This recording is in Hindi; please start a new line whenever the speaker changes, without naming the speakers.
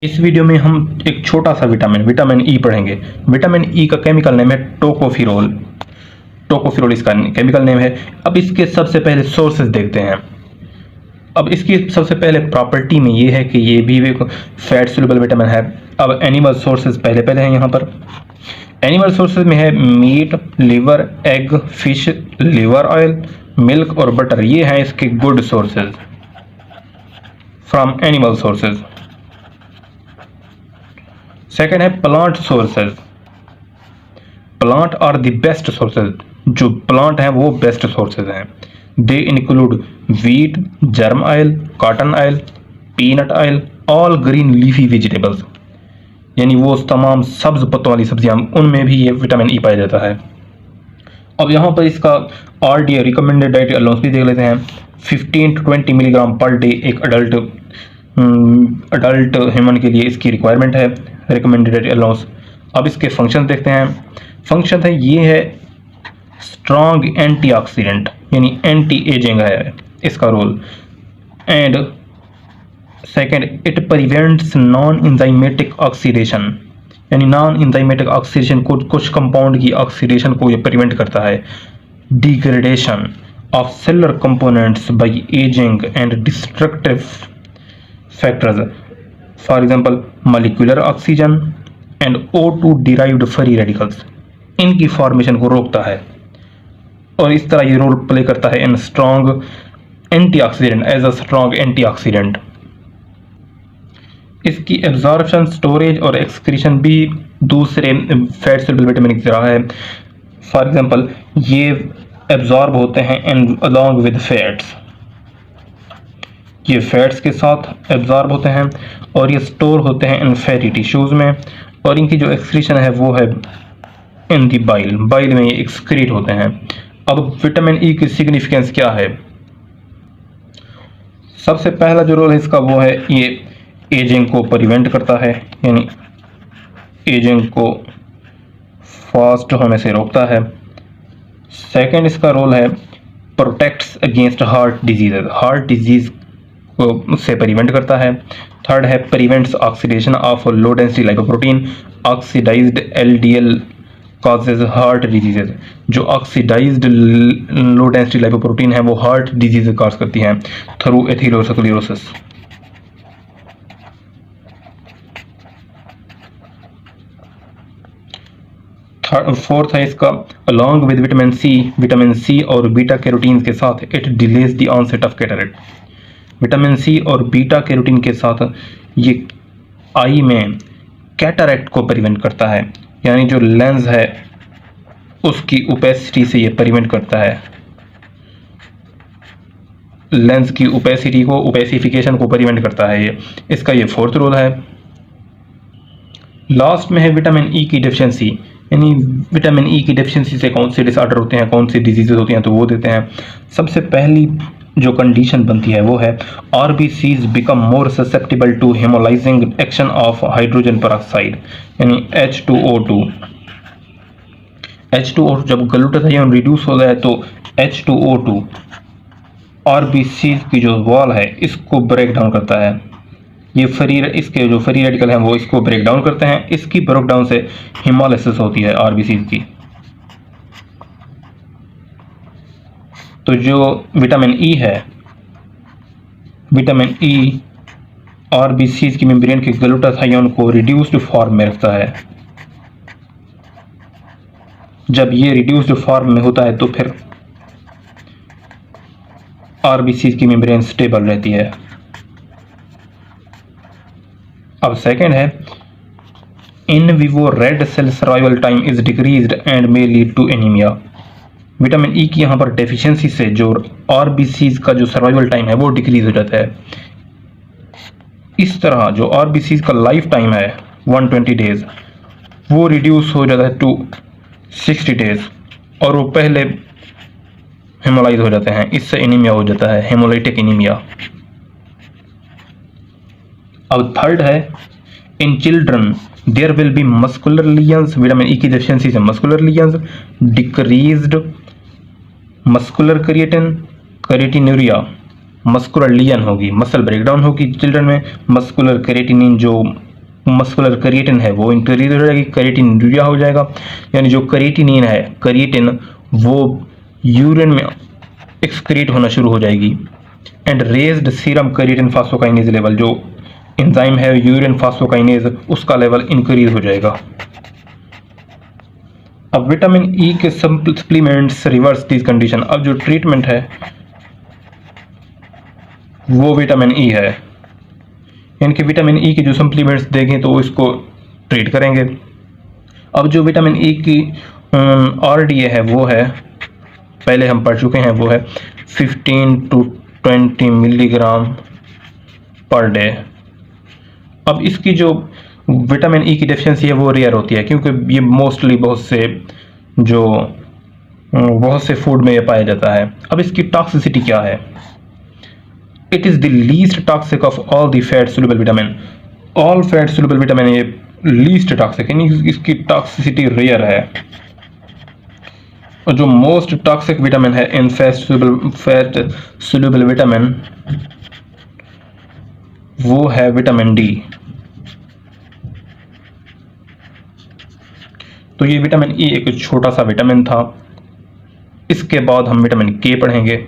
इस वीडियो में हम एक छोटा सा विटामिन ई पढ़ेंगे। विटामिन ई का केमिकल नेम है टोकोफिरोल। टोकोफिरोल इसका केमिकल नेम है। अब इसके सबसे पहले सोर्सेज देखते हैं। अब इसकी सबसे पहले प्रॉपर्टी में ये है कि ये भी एक फैट सोल्यूबल विटामिन है। अब एनिमल सोर्सेज पहले हैं यहाँ पर। एनिमल सोर्सेज में है meat, liver, egg, fish, liver oil, milk और बटर। ये हैं इसके good sources from animal sources. Second है plant sources. Plant are the best sources. जो प्लांट हैं वो बेस्ट सोर्सेज हैं। They include wheat, germ oil, cotton oil, peanut oil, all green leafy vegetables. यानी वो तमाम सब्ज पत्तों वाली सब्जियां, उनमें भी ये विटामिन ई पाया जाता है। अब यहाँ पर इसका RDA रिकमेंडेड डाइट अलाउंस भी देख लेते हैं। 15 to 20 मिलीग्राम पर डे एक अडल्ट ह्यूमन के लिए इसकी रिक्वायरमेंट है, रिकमेंडेड अलाउंस। अब इसके फंक्शन देखते हैं। फंक्शन है ये है स्ट्रॉन्ग एंटीऑक्सीडेंट, यानी एंटी एजिंग है इसका रोल। And second, it prevents non enzymatic oxidation, यानी नॉन इंजाइमेटिक ऑक्सीडेशन को, कुछ कंपाउंड की ऑक्सीडेशन को ये प्रिवेंट करता है। Degradation of cellular components by ageing and destructive factors, for example molecular oxygen and O2 derived free radicals, इनकी फॉर्मेशन को रोकता है। और इस तरह ये रोल प्ले करता है in strong antioxidant, as a strong antioxidant. इसकी एब्जॉर्प्शन, स्टोरेज और एक्सक्रीशन भी दूसरे फैट सोल्यूबल विटामिन की तरह है। फॉर एग्जांपल ये एब्जॉर्ब होते हैं इन अलॉन्ग विद फैट्स, ये फैट्स के साथ एब्जॉर्ब होते हैं और ये स्टोर होते हैं इन फैटी टिश्यूज में। और इनकी जो एक्सक्रीशन है वो है इन दी बाइल, बाइल में ये एक्सक्रीट होते हैं। अब विटामिन ई की सिग्निफिकेंस क्या है? सबसे पहला जो रोल है इसका वो है ये एजिंग को प्रिवेंट करता है, यानी एजिंग को फास्ट होने से रोकता है। सेकंड इसका रोल है protects against heart diseases, heart disease को उससे प्रिवेंट करता है। थर्ड है prevents oxidation of low density lipoprotein, oxidised LDL causes heart diseases. जो ऑक्सीडाइज्ड लो डेंसिटी लाइपोप्रोटीन है वो हार्ट डिजीज कॉज करती हैं थ्रू एथेरोस्क्लेरोसिस। फोर्थ है इसका अलॉन्ग विद विटामिन सी और बीटा कैरोटीन के साथ it delays the onset of cataract. Vitamin C और बीटा कैरोटीन के साथ ये आई में कैटरेक्ट को प्रिवेंट करता है, यानी जो लेंस है उसकी ओपेसिटी से ये प्रिवेंट करता है। लेंस की ओपेसिटी को, ओपेसिफिकेशन को प्रिवेंट करता है ये, इसका ये फोर्थ रोल है। लास्ट में है विटामिन ई की डेफिशिएंसी, यानी विटामिन ई की डेफिशिएंसी से कौन से डिसऑर्डर होते हैं, कौन सी डिजीजेज होती हैं, तो वो देते हैं। सबसे पहली जो कंडीशन बनती है वो है RBCs become more susceptible to haemolysing action of hydrogen peroxide, यानी H2O2। H2O जब ग्लूटाथायोन रिड्यूस हो जाए तो H2O2 RBCs की जो वॉल है इसको ब्रेक डाउन करता है। ये इसके जो फ्री रेडिकल हैं वो इसको ब्रेक डाउन करते हैं। इसकी ब्रेक डाउन से हिमोलाइसिस होती है RBCs की। तो जो विटामिन ई है, विटामिन ई RBCs की मेम्ब्रेन के ग्लूटाथायोन को रिड्यूस्ड फॉर्म में रखता है। जब ये रिड्यूस्ड फॉर्म में होता है तो फिर RBCs की मेम्ब्रेन स्टेबल रहती है। अब सेकेंड है in vivo red cell survival time is decreased and may lead to anaemia. Vitamin E की यहाँ पर डेफिशिएंसी से जो RBCs का जो सर्वाइवल टाइम है वो डिक्रीज हो जाता है। इस तरह जो RBCs का लाइफ टाइम है 120 डेज वो रिड्यूस हो जाता है टू 60 डेज और वो पहले हेमोलाइज हो जाते हैं। इससे एनीमिया हो जाता है, हेमोलाइटिक एनीमिया। अब थर्ड है in children there will be muscular lesions, vitamin E की डेफिशिएंसी से muscular lesions, decreased muscular creatininuria, muscular lesion होगी, मसल ब्रेकडाउन होगी चिल्ड्रन में। मस्कुलर क्रिएटिनिन जो मस्कुलर क्रिएटिन है वो इंक्रीज हो जाएगी, क्रिएटिन यूरिया हो जाएगा, यानी जो क्रिएटिनिन है क्रिएटिन वो यूरिन में एक्सक्रीट होना शुरू हो जाएगी। And raised serum creatine phosphokinase level, जो एंजाइम है यूरिन फास्फोकाइनेज, उसका लेवल इंक्रीज हो जाएगा। अब विटामिन ई के सप्लीमेंट्स रिवर्स दिस कंडीशन। अब जो ट्रीटमेंट है वो विटामिन ई है, यानी कि विटामिन ई के जो सप्लीमेंट्स देंगे तो इसको ट्रीट करेंगे। अब जो विटामिन ई की RDA है वो है, पहले हम पढ़ चुके हैं, वो है 15 to 20 मिलीग्राम पर डे। अब इसकी जो विटामिन ई की डेफिशिएंसी है वो रेयर होती है, क्योंकि ये मोस्टली बहुत से फूड में ये पाया जाता है। अब इसकी टॉक्सिसिटी क्या है? It is the least toxic of all the fat soluble vitamin. All fat soluble vitamin ये लीस्ट टॉक्सिक, यानी इसकी टॉक्सिसिटी रेयर है। और जो मोस्ट टॉक्सिक विटामिन है इन फैट सोल्यूबल विटामिन वो है विटामिन डी। तो ये विटामिन ई एक छोटा सा विटामिन था। इसके बाद हम विटामिन के पढ़ेंगे।